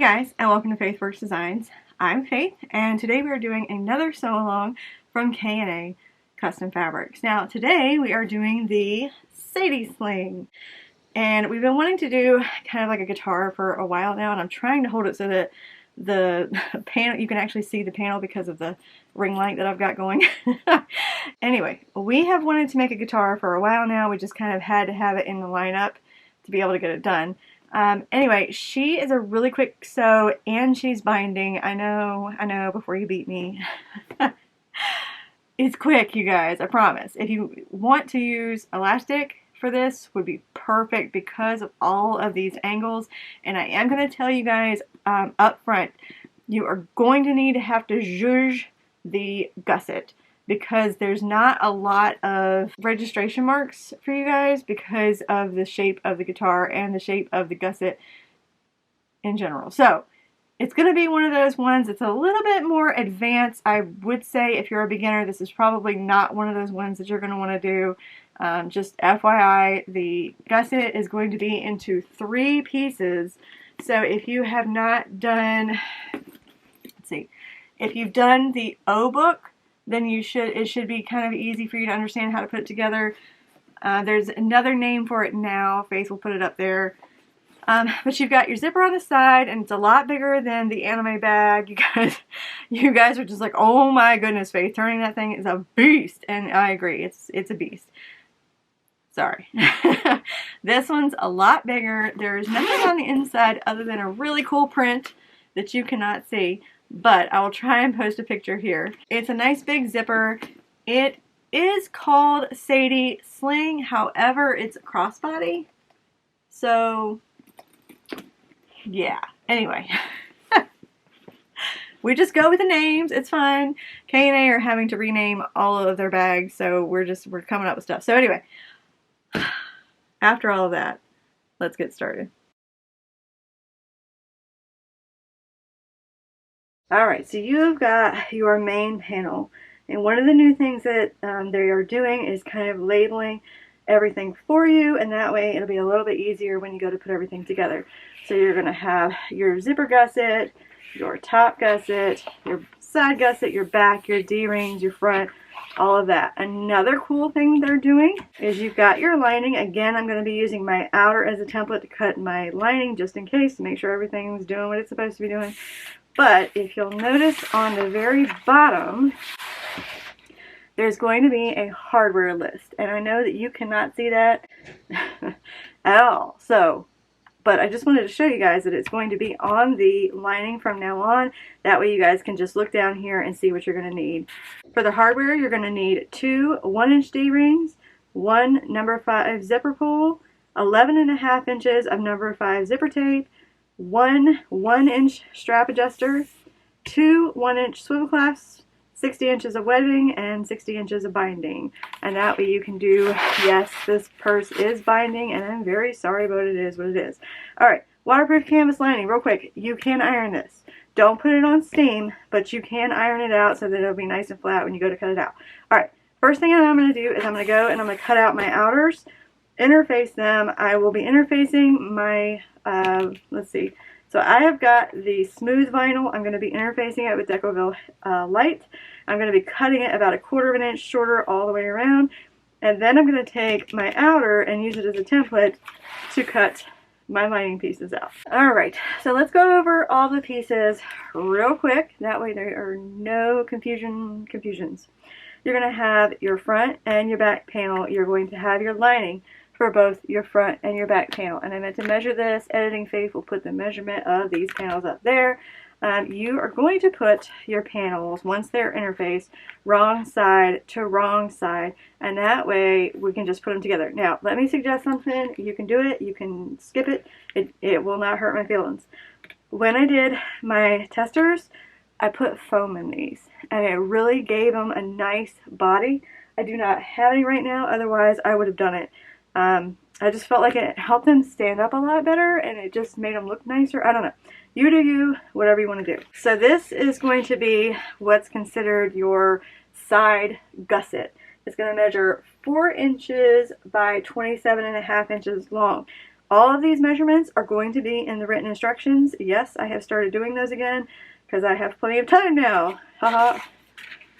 guys, and welcome to Faith Works Designs. I'm Faith, and today we are doing another sew along from K&A Custom Fabrics. Now today we are doing the Saddie Sling, and we've been wanting to do kind of like a guitar for a while now, and I'm trying to hold it so that the panel, you can actually see the panel because of the ring light that I've got going. Anyway, we have wanted to make a guitar for a while now. We just kind of had to have it in the lineup to be able to get it done. Anyway, she is a really quick sew and she's binding. I know, before you beat me. It's quick, you guys, I promise. If you want to use elastic for this, would be perfect because of all of these angles. And I am going to tell you guys up front, you are going to need to have to zhuzh the gusset, because there's not a lot of registration marks for you guys because of the shape of the guitar and the shape of the gusset in general. So it's going to be one of those ones that's a little bit more advanced. I would say if you're a beginner, this is probably not one of those ones that you're going to want to do. Just FYI, the gusset is going to be into 3 pieces. So if you have not done, let's see, if you've done the O book, then it should be kind of easy for you to understand how to put it together. There's another name for it now. Faith will put it up there. But you've got your zipper on the side, and it's a lot bigger than the anime bag. You guys are just like, oh my goodness, Faith, turning that thing is a beast. And I agree, it's a beast. Sorry. This one's a lot bigger. There's nothing on the inside other than a really cool print that you cannot see. But I will try and post a picture here. It's a nice big zipper. It is called Saddie Sling, however, it's a crossbody. So, yeah. Anyway, we just go with the names. It's fine. K&A are having to rename all of their bags, so we're coming up with stuff. So anyway, after all of that, let's get started. Alright, so you've got your main panel, and one of the new things that they are doing is kind of labeling everything for you, and that way it'll be a little bit easier when you go to put everything together. So you're going to have your zipper gusset, your top gusset, your side gusset, your back, your D-rings, your front, all of that. Another cool thing they're doing is you've got your lining. Again, I'm going to be using my outer as a template to cut my lining just in case, to make sure everything's doing what it's supposed to be doing. But if you'll notice on the very bottom, there's going to be a hardware list. And I know that you cannot see that at all. So, but I just wanted to show you guys that it's going to be on the lining from now on. That way you guys can just look down here and see what you're going to need. For the hardware, you're going to need 2 1-inch D-rings, 1 number 5 zipper pull, 11.5 inches of number 5 zipper tape, 1 1-inch strap adjuster, 2 1-inch swivel clasps, 60 inches of webbing, and 60 inches of binding. And that way you can do, yes, this purse is binding, and I'm very sorry, but it is what it is. Alright, waterproof canvas lining, real quick. You can iron this. Don't put it on steam, but you can iron it out so that it'll be nice and flat when you go to cut it out. Alright, first thing I'm going to do is I'm going to go and I'm going to cut out my outers, interface them. I will be interfacing my let's see, so I have got the smooth vinyl. I'm going to be interfacing it with Decoville Light. I'm going to be cutting it about 1/4 of an inch shorter all the way around, and then I'm going to take my outer and use it as a template to cut my lining pieces out. Alright, so let's go over all the pieces real quick, that way there are no confusions. You're going to have your front and your back panel. You're going to have your lining for both your front and your back panel. And I meant to measure this. Editing Faith will put the measurement of these panels up there. You are going to put your panels, once they're interfaced, wrong side to wrong side, and that way we can just put them together. Now, let me suggest something. You can do it. You can skip it. It will not hurt my feelings. When I did my testers, I put foam in these, and it really gave them a nice body. I do not have any right now, otherwise I would have done it. I just felt like it helped them stand up a lot better, and it just made them look nicer. I don't know. You do you, whatever you want to do. So this is going to be what's considered your side gusset. It's going to measure 4 inches by 27.5 inches long. All of these measurements are going to be in the written instructions. Yes, I have started doing those again because I have plenty of time now. Haha.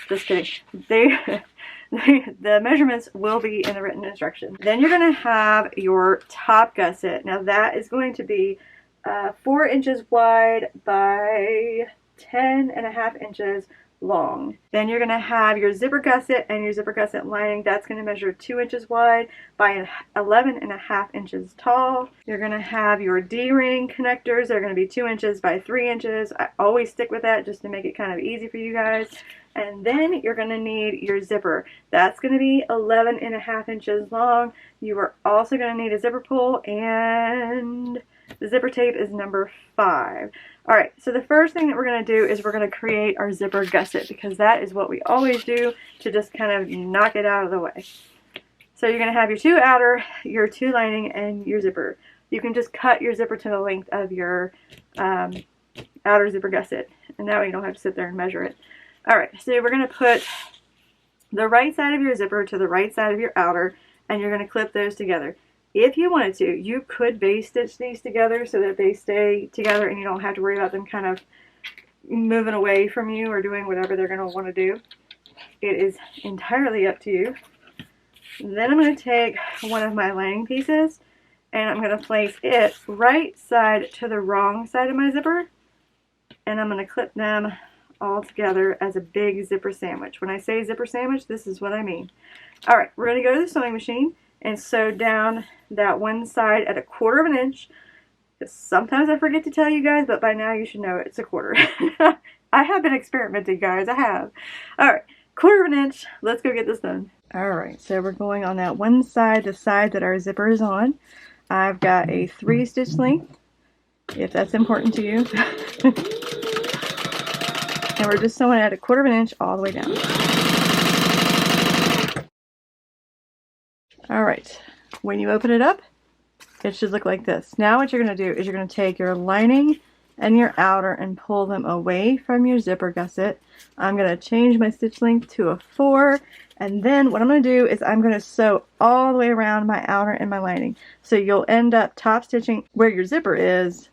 Just kidding. The measurements will be in the written instructions. Then you're going to have your top gusset. Now that is going to be 4 inches wide by 10.5 inches long. Then you're going to have your zipper gusset and your zipper gusset lining. That's going to measure 2 inches wide by 11.5 inches tall. You're going to have your D-ring connectors. They're going to be 2 inches by 3 inches. I always stick with that just to make it kind of easy for you guys. And then you're going to need your zipper. That's going to be 11.5 inches long. You are also going to need a zipper pull, and the zipper tape is number 5. Alright, so the first thing that we're going to do is we're going to create our zipper gusset, because that is what we always do to just kind of knock it out of the way. So you're going to have your 2 outer, your 2 lining, and your zipper. You can just cut your zipper to the length of your outer zipper gusset, and that way you don't have to sit there and measure it. Alright, so we're going to put the right side of your zipper to the right side of your outer, and you're going to clip those together. If you wanted to, you could base stitch these together so that they stay together and you don't have to worry about them kind of moving away from you or doing whatever they're going to want to do. It is entirely up to you. Then I'm going to take one of my lining pieces and I'm going to place it right side to the wrong side of my zipper, and I'm going to clip them all together as a big zipper sandwich. When I say zipper sandwich, this is what I mean. Alright, we're going to go to the sewing machine and sew down that one side at 1/4 inch. Sometimes I forget to tell you guys, but by now you should know it's 1/4. I have been experimenting, guys. I have. Alright, 1/4 inch. Let's go get this done. Alright, so we're going on that one side, the side that our zipper is on. I've got a 3 stitch length, if that's important to you. And we're just sewing at 1/4 inch all the way down. Alright, when you open it up, it should look like this. Now what you're going to do is you're going to take your lining and your outer and pull them away from your zipper gusset. I'm going to change my stitch length to a 4, and then what I'm going to do is I'm going to sew all the way around my outer and my lining. So you'll end up top stitching where your zipper is,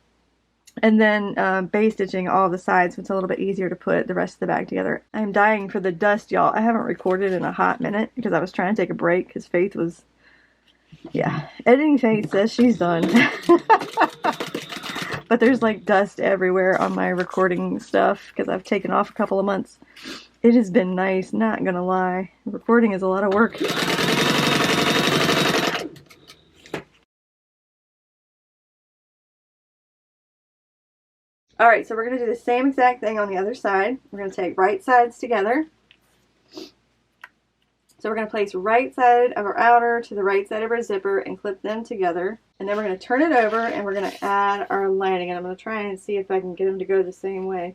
and then base stitching all the sides so it's a little bit easier to put the rest of the bag together. I'm dying for the dust, y'all. I haven't recorded in a hot minute because I was trying to take a break because Faith was, yeah, editing Faith says she's done. But there's like dust everywhere on my recording stuff because I've taken off a couple of months. It has been nice, not gonna lie. Recording is a lot of work. Alright, so we're going to do the same exact thing on the other side. We're going to take right sides together. So we're going to place right side of our outer to the right side of our zipper and clip them together. And then we're going to turn it over and we're going to add our lining. And I'm going to try and see if I can get them to go the same way.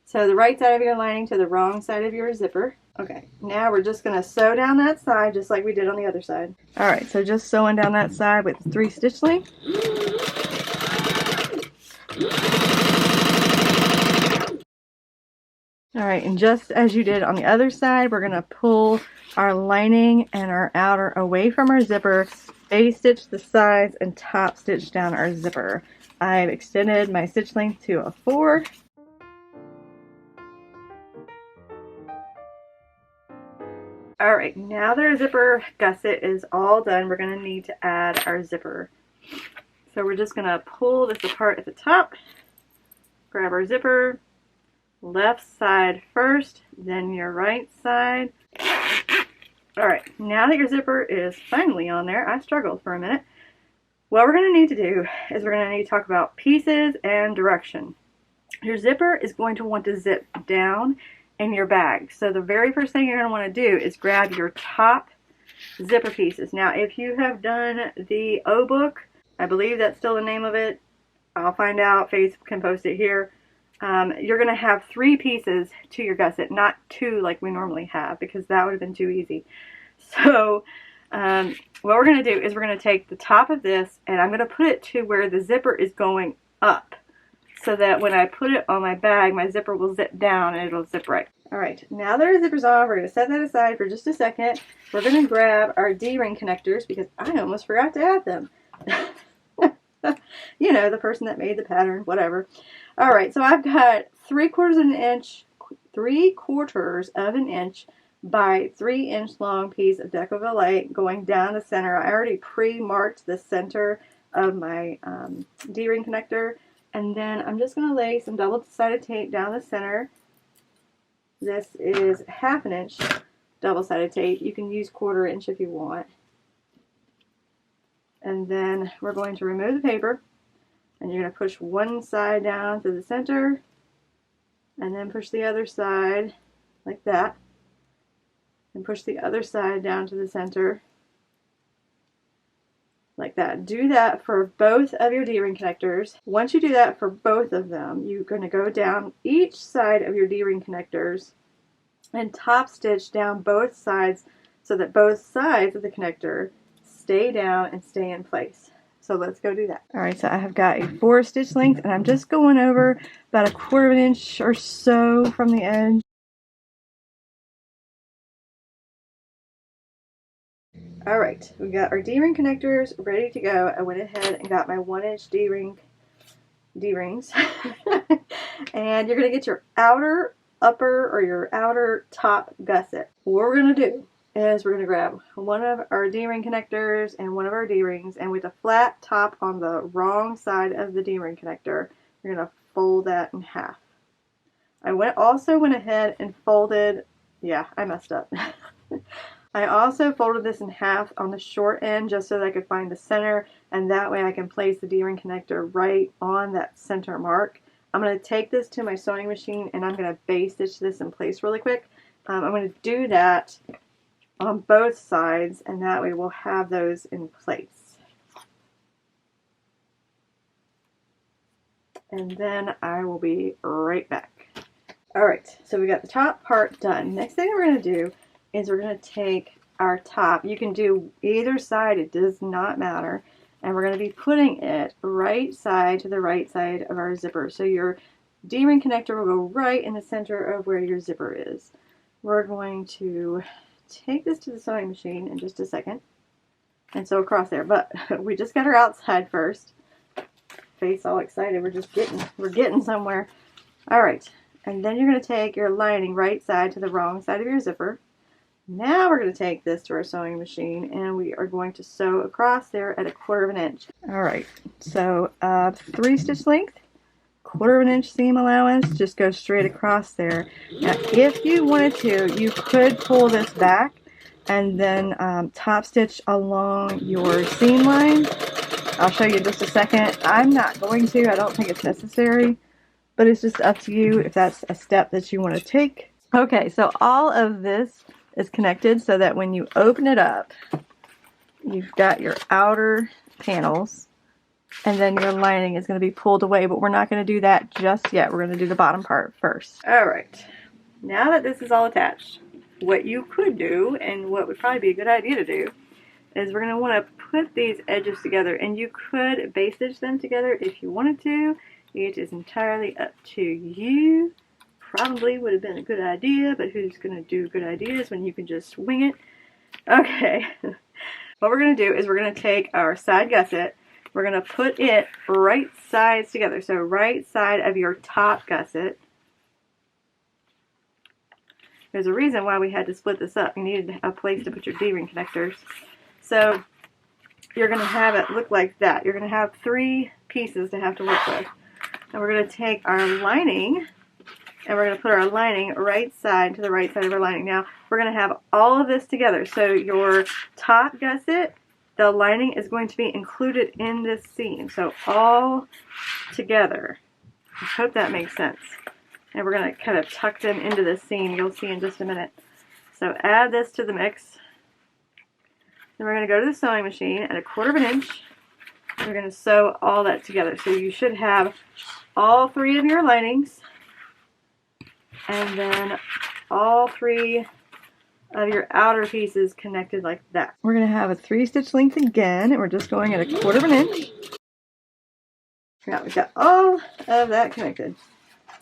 So the right side of your lining to the wrong side of your zipper. Okay, now we're just going to sew down that side just like we did on the other side. Alright, so just sewing down that side with 3 stitch length. Alright, and just as you did on the other side, we're going to pull our lining and our outer away from our zipper, base stitch the sides, and top stitch down our zipper. I've extended my stitch length to a 4. Alright, now that our zipper gusset is all done, we're going to need to add our zipper. So we're just going to pull this apart at the top, grab our zipper, left side first, then your right side. Alright, now that your zipper is finally on there, I struggled for a minute. What we're going to need to do is we're going to need to talk about pieces and direction. Your zipper is going to want to zip down in your bag. So the very first thing you're going to want to do is grab your top zipper pieces. Now if you have done the O book, I believe that's still the name of it. I'll find out. Faith can post it here. You're going to have 3 pieces to your gusset, not 2 like we normally have, because that would have been too easy. So what we're going to do is we're going to take the top of this and I'm going to put it to where the zipper is going up, so that when I put it on my bag, my zipper will zip down and it'll zip right. Alright, now that our zipper's on, we're going to set that aside for just a second. We're going to grab our D-ring connectors because I almost forgot to add them. You know, the person that made the pattern, whatever. All right, so I've got 3/4 of an inch, 3/4 of an inch by 3-inch long piece of Deco Velvet going down the center. I already pre-marked the center of my D-ring connector, and then I'm just going to lay some double-sided tape down the center. This is 1/2 inch double-sided tape. You can use 1/4 inch if you want. And then we're going to remove the paper, and you're going to push one side down to the center, and then push the other side like that, and push the other side down to the center like that. Do that for both of your D-ring connectors. Once you do that for both of them, you're going to go down each side of your D-ring connectors and top stitch down both sides so that both sides of the connector stay down and stay in place. So let's go do that. Alright, so I have got a 4-stitch length, and I'm just going over about 1/4 inch or so from the edge. Alright, we got our D-ring connectors ready to go. I went ahead and got my 1-inch D-rings. And you're going to get your outer upper or your outer top gusset. What we're going to do is we're going to grab one of our D-ring connectors and one of our D-rings, and with a flat top on the wrong side of the D-ring connector, you're going to fold that in half. I also went ahead and folded, yeah, I messed up. I also folded this in half on the short end just so that I could find the center, and that way I can place the D-ring connector right on that center mark. I'm going to take this to my sewing machine, and I'm going to base stitch this in place really quick. I'm going to do that on both sides, and that way we'll have those in place. And then I will be right back. Alright, so we got the top part done. Next thing we're going to do is we're going to take our top. You can do either side, it does not matter. And we're going to be putting it right side to the right side of our zipper. So your D-ring connector will go right in the center of where your zipper is. We're going to take this to the sewing machine in just a second and sew across there, but we just got her outside first. Face all excited, we're getting somewhere. All right, and then you're going to take your lining right side to the wrong side of your zipper. Now we're going to take this to our sewing machine, and we are going to sew across there at 1/4 inch. All right, so 3-stitch length, 1/4 inch seam allowance, just go straight across there. Now, if you wanted to, you could pull this back and then top stitch along your seam line. I'll show you in just a second. I'm not going to. I don't think it's necessary, but it's just up to you if that's a step that you want to take. Okay, so all of this is connected so that when you open it up, you've got your outer panels, and then your lining is going to be pulled away, but we're not going to do that just yet. We're going to do the bottom part first. Alright, now that this is all attached, what you could do, and what would probably be a good idea to do, is we're going to want to put these edges together, and you could base stitch them together if you wanted to. It is entirely up to you. Probably would have been a good idea, but who's going to do good ideas when you can just wing it? Okay, what we're going to do is we're going to take our side gusset, we're going to put it right sides together, so right side of your top gusset. There's a reason why we had to split this up. You needed a place to put your D-ring connectors. So you're going to have it look like that. You're going to have 3 pieces to have to work with. And we're going to take our lining, and we're going to put our lining right side to the right side of our lining. Now, we're going to have all of this together. So your top gusset, the lining is going to be included in this seam. So all together. I hope that makes sense. And we're going to kind of tuck them into the seam. You'll see in just a minute. So add this to the mix. Then we're going to go to the sewing machine at 1/4 inch. We're going to sew all that together. So you should have all 3 of your linings, and then all 3 of your outer pieces connected like that. We're going to have a 3-stitch length again, and we're just going at 1/4 inch. Now we've got all of that connected.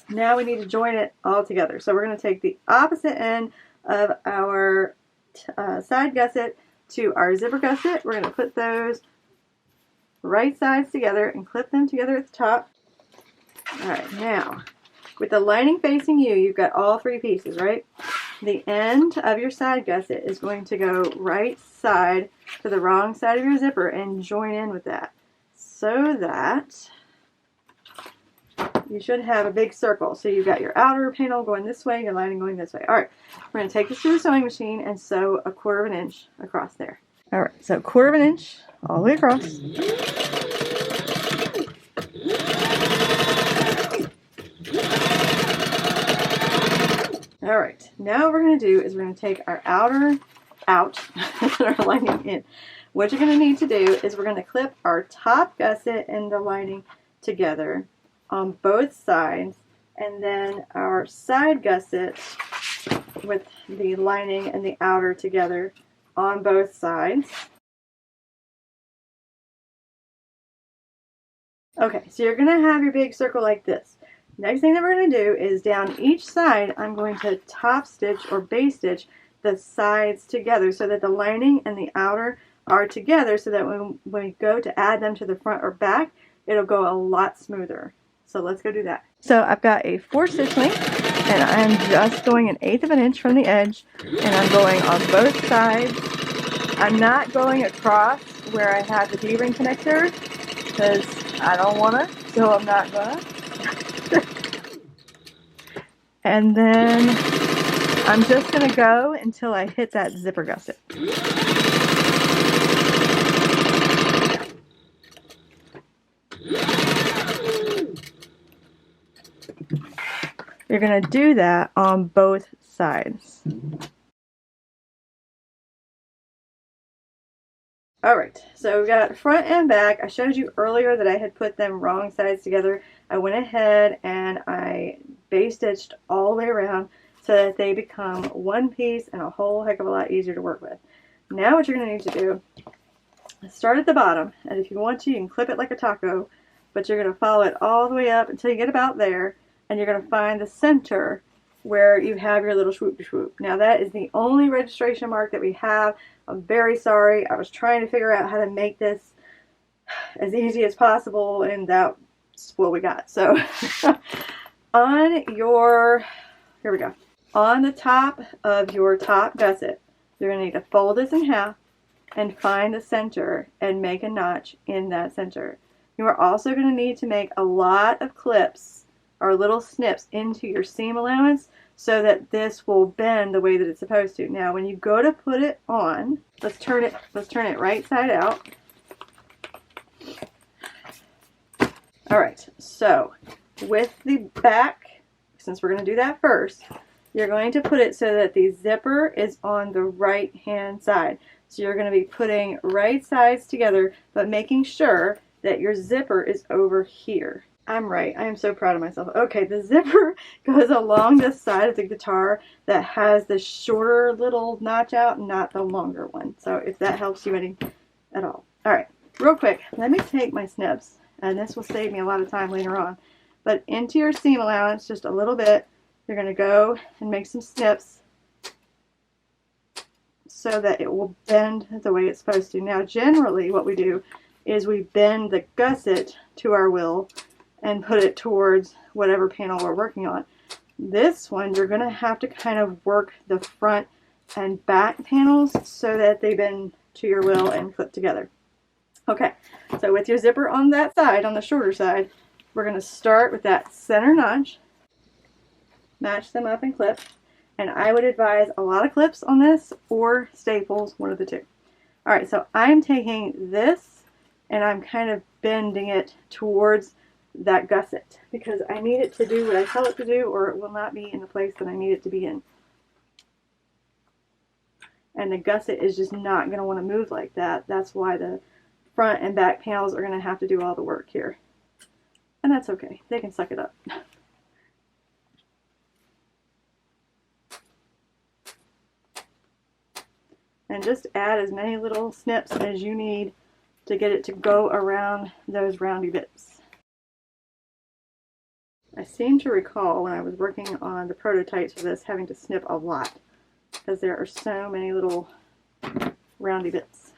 Now we need to join it all together. So we're going to take the opposite end of our side gusset to our zipper gusset. We're going to put those right sides together and clip them together at the top. Alright, now, with the lining facing you, you've got all three pieces, right? The end of your side gusset is going to go right side to the wrong side of your zipper and join in with that, so that you should have a big circle. So you've got your outer panel going this way, your lining going this way. Alright, we're going to take this to the sewing machine and sew 1/4 inch across there. Alright, so 1/4 inch all the way across. Alright, now what we're going to do is we're going to take our outer out and our lining in. What you're going to need to do is we're going to clip our top gusset and the lining together on both sides, and then our side gusset with the lining and the outer together on both sides. Okay, so you're going to have your big circle like this. Next thing that we're going to do is down each side, I'm going to top stitch or base stitch the sides together so that the lining and the outer are together, so that when we go to add them to the front or back, it'll go a lot smoother. So let's go do that. So I've got a 4-stitch length, and I'm just going 1/8 of an inch from the edge, and I'm going on both sides. I'm not going across where I have the D-ring connector because I don't want to, so I'm not gonna. And then I'm just going to go until I hit that zipper gusset. You're going to do that on both sides. Alright, so we've got front and back. I showed you earlier that I had put them wrong sides together. I went ahead and I base stitched all the way around so that they become one piece and a whole heck of a lot easier to work with. Now what you're going to need to do is start at the bottom, and if you want to, you can clip it like a taco, but you're going to follow it all the way up until you get about there, and you're going to find the center where you have your little swoop swoop. Now that is the only registration mark that we have. I'm very sorry. I was trying to figure out how to make this as easy as possible, and that's what we got. So on your, here we go. On the top of your top gusset, you're going to need to fold this in half and find the center and make a notch in that center. You are also going to need to make a lot of clips or little snips into your seam allowance so that this will bend the way that it's supposed to. Now when you go to put it on, let's turn it right side out. Alright, so with the back, since we're going to do that first, you're going to put it so that the zipper is on the right hand side. So you're going to be putting right sides together, but making sure that your zipper is over here. I'm right. I am so proud of myself. Okay, the zipper goes along the side of the guitar that has the shorter little notch out, not the longer one. So if that helps you any at all. Alright, real quick, let me take my snips, and this will save me a lot of time later on. But into your seam allowance, just a little bit, you're going to go and make some snips so that it will bend the way it's supposed to. Now generally what we do is we bend the gusset to our will and put it towards whatever panel we're working on. This one, you're going to have to kind of work the front and back panels so that they bend to your will and clip together. Okay, so with your zipper on that side, on the shorter side, we're going to start with that center notch, match them up and clip, and I would advise a lot of clips on this or staples, one of the two. Alright, so I'm taking this and I'm kind of bending it towards that gusset because I need it to do what I tell it to do, or it will not be in the place that I need it to be in. And the gusset is just not going to want to move like that. That's why the front and back panels are going to have to do all the work here. And that's okay. They can suck it up. And just add as many little snips as you need to get it to go around those roundy bits. I seem to recall when I was working on the prototypes for this having to snip a lot because there are so many little roundy bits.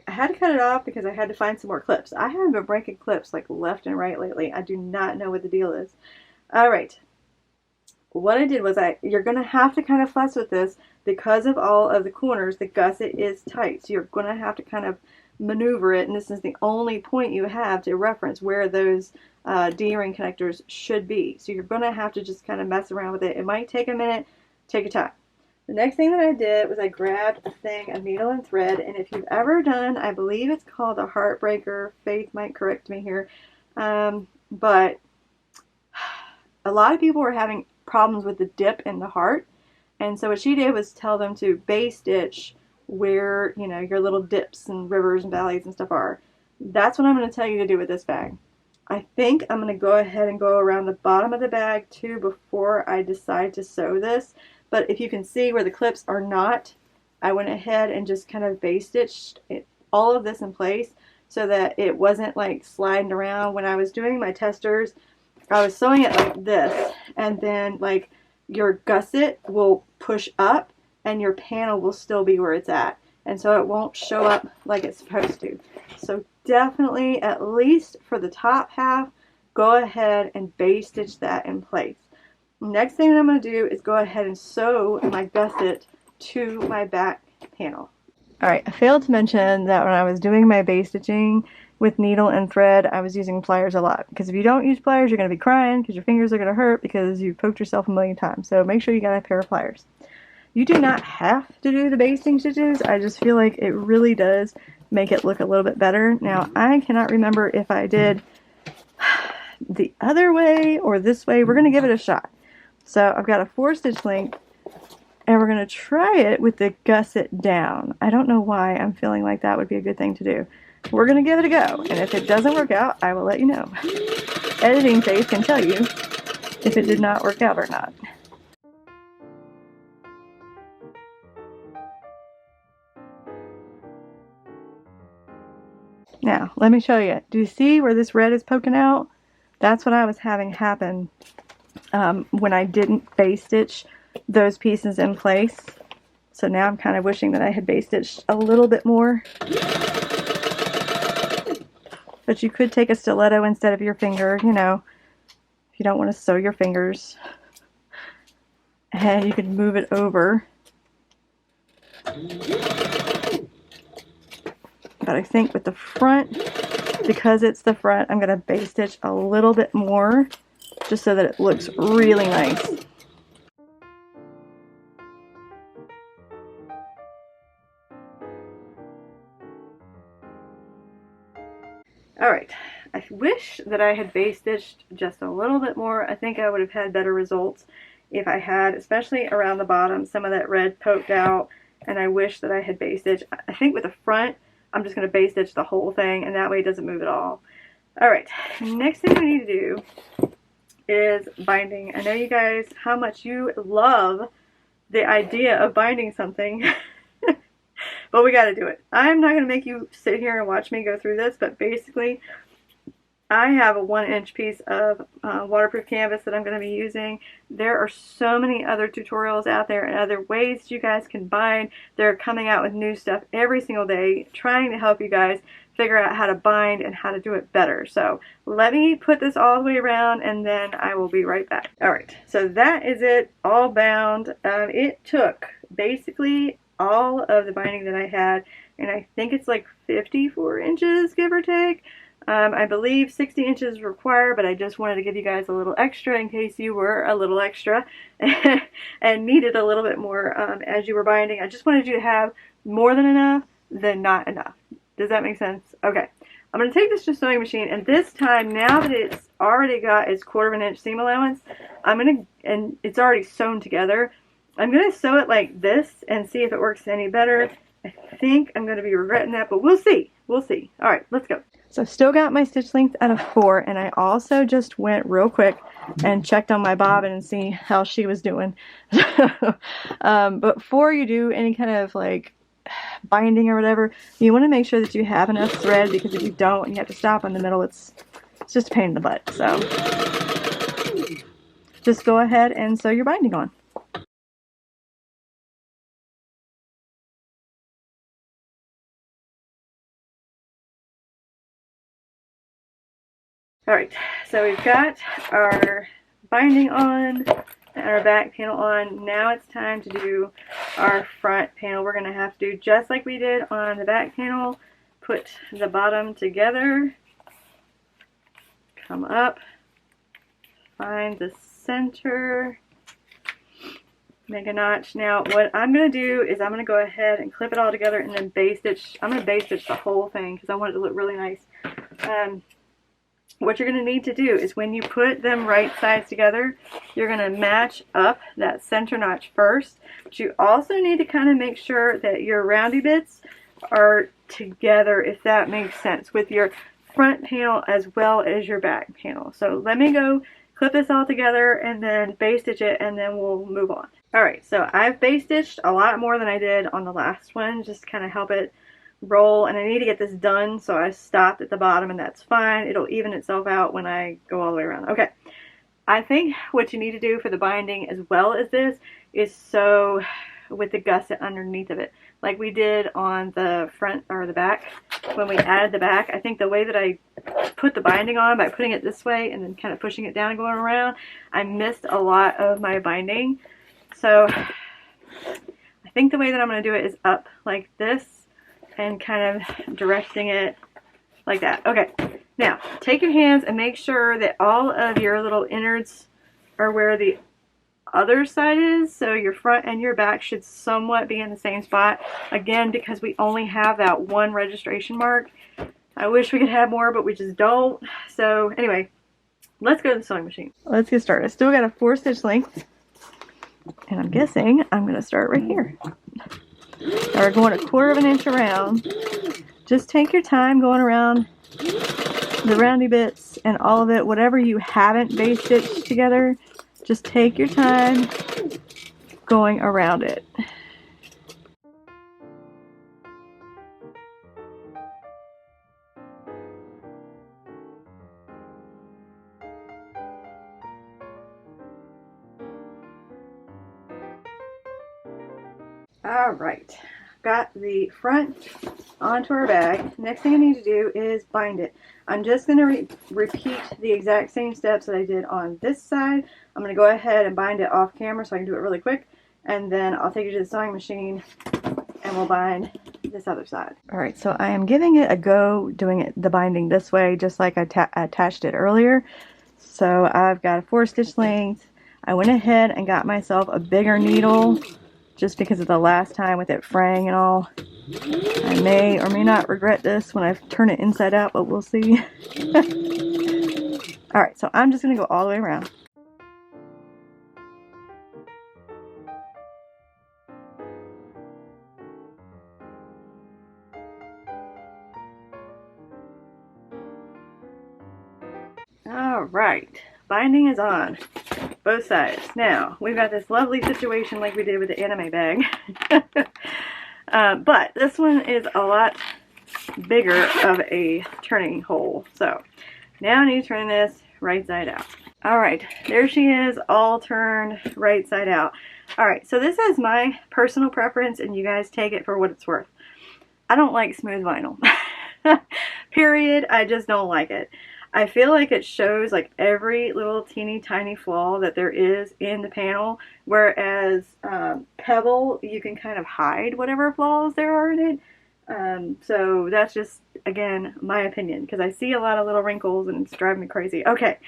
I had to cut it off because I had to find some more clips. I haven't been breaking clips like left and right lately. I do not know what the deal is. Alright, what I did was you're going to have to kind of fuss with this because of all of the corners. The gusset is tight, so you're going to have to kind of maneuver it, and this is the only point you have to reference where those D-ring connectors should be. So you're going to have to just kind of mess around with it. It might take a minute. Take your time. The next thing that I did was I grabbed a thing of needle and thread, and if you've ever done, I believe it's called a heartbreaker. Faith might correct me here, but a lot of people were having problems with the dip in the heart, and so what she did was tell them to base stitch where, you know, your little dips and rivers and valleys and stuff are. That's what I'm going to tell you to do with this bag. I think I'm going to go ahead and go around the bottom of the bag too before I decide to sew this. But if you can see where the clips are not, I went ahead and just kind of base stitched all of this in place so that it wasn't like sliding around. When I was doing my testers, I was sewing it like this, and then like your gusset will push up and your panel will still be where it's at, and so it won't show up like it's supposed to. So definitely, at least for the top half, go ahead and base stitch that in place. Next thing that I'm going to do is go ahead and sew my gusset to my back panel. Alright, I failed to mention that when I was doing my base stitching with needle and thread, I was using pliers a lot. Because if you don't use pliers, you're going to be crying because your fingers are going to hurt because you poked yourself a million times. So make sure you got a pair of pliers. You do not have to do the basting stitches. I just feel like it really does make it look a little bit better. Now, I cannot remember if I did the other way or this way. We're going to give it a shot. So I've got a 4-stitch length, and we're going to try it with the gusset down. I don't know why I'm feeling like that would be a good thing to do. We're going to give it a go, and if it doesn't work out, I will let you know. Editing Faith can tell you if it did not work out or not. Now, let me show you. Do you see where this red is poking out? That's what I was having happen when I didn't base stitch those pieces in place. So now I'm kind of wishing that I had base stitched a little bit more. But you could take a stiletto instead of your finger, you know, if you don't want to sew your fingers. And you could move it over. But I think with the front, because it's the front, I'm going to base stitch a little bit more just so that it looks really nice. Alright, I wish that I had base stitched just a little bit more. I think I would have had better results if I had, especially around the bottom, some of that red poked out, and I wish that I had base stitched. I think with the front, I'm just going to base stitch the whole thing, and that way it doesn't move at all. Alright, next thing we need to do is binding. I know you guys, how much you love the idea of binding something, but we got to do it. I'm not going to make you sit here and watch me go through this, but basically, I have a 1-inch piece of waterproof canvas that I'm going to be using. There are so many other tutorials out there and other ways you guys can bind. They're coming out with new stuff every single day, trying to help you guys figure out how to bind and how to do it better. So let me put this all the way around, and then I will be right back. Alright, so that is it, all bound. It took basically all of the binding that I had, and I think it's like 54 inches, give or take. I believe 60 inches required, but I just wanted to give you guys a little extra in case you were a little extra and needed a little bit more as you were binding. I just wanted you to have more than enough than not enough. Does that make sense? Okay. I'm going to take this to a sewing machine, and this time, now that it's already got its 1/4 inch seam allowance, and it's already sewn together, I'm going to sew it like this and see if it works any better. I think I'm going to be regretting that, but we'll see. We'll see. Alright, let's go. So I've still got my stitch length at a 4, and I also just went real quick and checked on my bobbin and see how she was doing. But before you do any kind of like binding or whatever, you want to make sure that you have enough thread, because if you don't and you have to stop in the middle, it's just a pain in the butt. So just go ahead and sew your binding on. Alright, so we've got our binding on and our back panel on. Now it's time to do our front panel. We're going to have to do just like we did on the back panel. Put the bottom together, come up, find the center, make a notch. Now what I'm going to do is I'm going to go ahead and clip it all together and then base stitch. I'm going to base stitch the whole thing because I want it to look really nice. What you're going to need to do is when you put them right sides together, you're going to match up that center notch first. But you also need to kind of make sure that your roundy bits are together, if that makes sense, with your front panel as well as your back panel. So let me go clip this all together and then base stitch it, and then we'll move on. Alright, so I've base stitched a lot more than I did on the last one, just to kind of help it roll, and I need to get this done, so I stopped at the bottom, and that's fine. It'll even itself out when I go all the way around. Okay, I think what you need to do for the binding as well as this is sew with the gusset underneath of it, like we did on the front or the back when we added the back. I think the way that I put the binding on by putting it this way and then kind of pushing it down and going around, I missed a lot of my binding. So I think the way that I'm going to do it is up like this and kind of directing it like that. Okay, now take your hands and make sure that all of your little innards are where the other side is, so your front and your back should somewhat be in the same spot. Again, because we only have that one registration mark. I wish we could have more, but we just don't. So anyway, let's go to the sewing machine. Let's get started. I still got a 4-stitch length, and I'm guessing I'm going to start right here. Now we're going 1/4 of an inch around. Just take your time going around the roundy bits and all of it. Whatever you haven't base stitched together, just take your time going around it. Alright, got the front onto our bag. Next thing I need to do is bind it. I'm just going to repeat the exact same steps that I did on this side. I'm going to go ahead and bind it off camera so I can do it really quick, and then I'll take it to the sewing machine and we'll bind this other side. Alright, so I am giving it a go doing the binding this way, just like I attached it earlier. So I've got a 4-stitch length. I went ahead and got myself a bigger needle just because of the last time with it fraying and all. I may or may not regret this when I turn it inside out, but we'll see. Alright, so I'm just going to go all the way around. Alright, binding is on both sides. Now, we've got this lovely situation like we did with the anime bag. But this one is a lot bigger of a turning hole. So, now I need to turn this right side out. Alright, there she is, all turned right side out. Alright, so this is my personal preference, and you guys take it for what it's worth. I don't like smooth vinyl. Period. I just don't like it. I feel like it shows like every little teeny tiny flaw that there is in the panel, whereas Pebble, you can kind of hide whatever flaws there are in it. So that's just, again, my opinion, because I see a lot of little wrinkles and it's driving me crazy. Okay,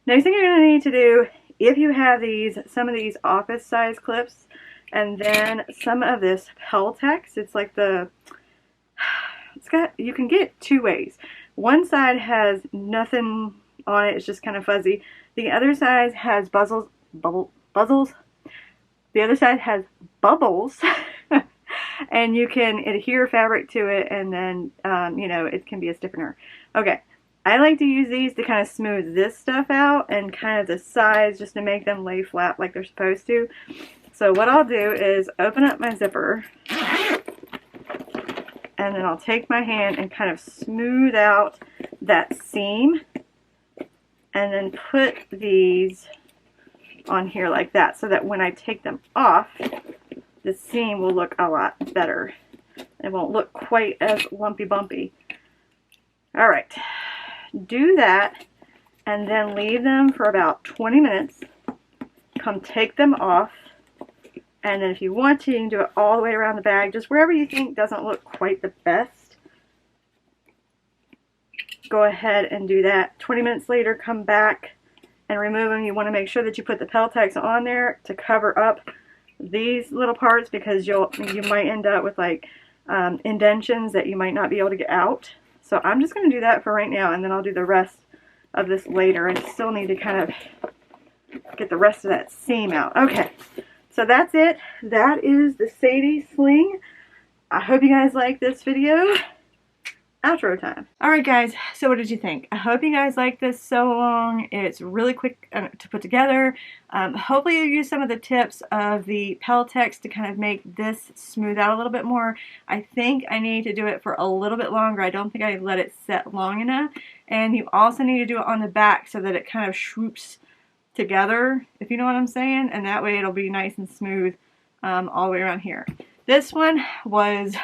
next thing you're going to need to do, if you have some of these office size clips, and then some of this Peltex, it's like you can get it 2 ways. One side has nothing on it, it's just kind of fuzzy. The other side has buzzles. The other side has bubbles, and you can adhere fabric to it, and then, you know, it can be a stiffener. Okay, I like to use these to kind of smooth this stuff out, and kind of the sides just to make them lay flat like they're supposed to. So what I'll do is open up my zipper, and then I'll take my hand and kind of smooth out that seam, and then put these on here like that, so that when I take them off, the seam will look a lot better. It won't look quite as lumpy bumpy. Alright, do that and then leave them for about 20 minutes. Come take them off, and then if you want to, you can do it all the way around the bag, just wherever you think doesn't look quite the best. Go ahead and do that. 20 minutes later, come back and remove them. You want to make sure that you put the Peltex on there to cover up these little parts, because you might end up with like indentions that you might not be able to get out. So I'm just going to do that for right now, and then I'll do the rest of this later. And still need to kind of get the rest of that seam out. Okay, so that's it. That is the Saddie Sling. I hope you guys like this video. Outro time. Alright guys, so what did you think? I hope you guys like this sew along. It's really quick to put together. Hopefully you use some of the tips of the Peltex to kind of make this smooth out a little bit more. I think I need to do it for a little bit longer. I don't think I let it set long enough. And you also need to do it on the back so that it kind of swoops together, if you know what I'm saying. And that way it'll be nice and smooth all the way around here. This one was...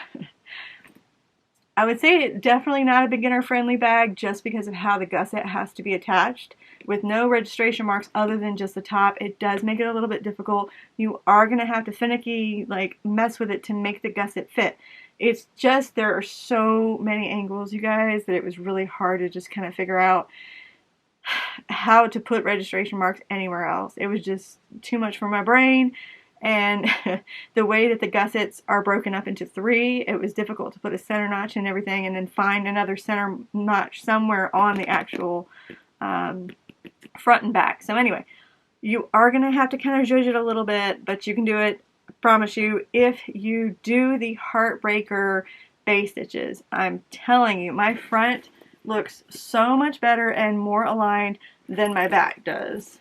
I would say definitely not a beginner-friendly bag just because of how the gusset has to be attached. With no registration marks other than just the top, it does make it a little bit difficult. You are going to have to finicky, like, mess with it to make the gusset fit. It's just, there are so many angles, you guys, that it was really hard to just kind of figure out how to put registration marks anywhere else. It was just too much for my brain. And the way that the gussets are broken up into 3, it was difficult to put a center notch and everything and then find another center notch somewhere on the actual front and back. So anyway, you are going to have to kind of judge it a little bit, but you can do it, I promise you, if you do the Heartbreaker base stitches. I'm telling you, my front looks so much better and more aligned than my back does.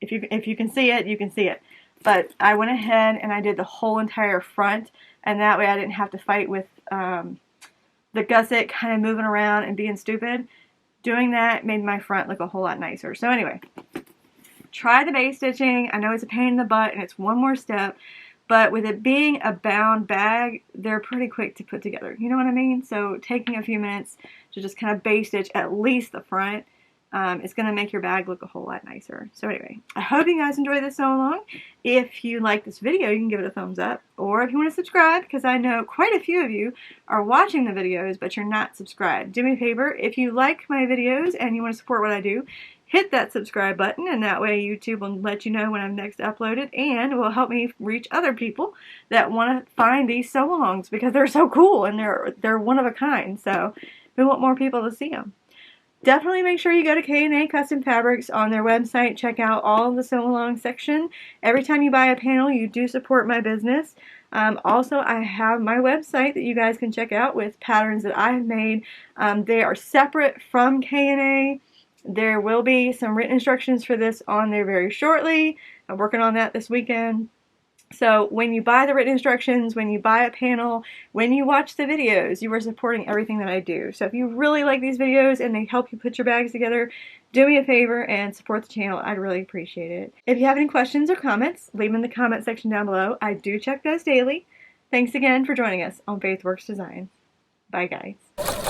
If you can see it, you can see it. But I went ahead and I did the whole entire front, and that way I didn't have to fight with the gusset kind of moving around and being stupid. Doing that made my front look a whole lot nicer. So anyway, try the base stitching. I know it's a pain in the butt and it's one more step, but with it being a bound bag, they're pretty quick to put together. You know what I mean? So taking a few minutes to just kind of base stitch at least the front, it's going to make your bag look a whole lot nicer. So anyway, I hope you guys enjoyed this so long. If you like this video, you can give it a thumbs up. Or if you want to subscribe, because I know quite a few of you are watching the videos, but you're not subscribed. Do me a favor, if you like my videos and you want to support what I do, hit that subscribe button, and that way YouTube will let you know when I'm next uploaded, and it will help me reach other people that want to find these sew-alongs, because they're so cool and they're one of a kind. So we want more people to see them. Definitely make sure you go to K&A Custom Fabrics on their website. Check out all of the sew-along section. Every time you buy a panel, you do support my business. Also, I have my website that you guys can check out with patterns that I have made. They are separate from K&A. There will be some written instructions for this on there very shortly. I'm working on that this weekend. So when you buy the written instructions, when you buy a panel, when you watch the videos, you are supporting everything that I do. So if you really like these videos and they help you put your bags together, do me a favor and support the channel. I'd really appreciate it. If you have any questions or comments, leave them in the comment section down below. I do check those daily. Thanks again for joining us on Faith Works Design. Bye guys.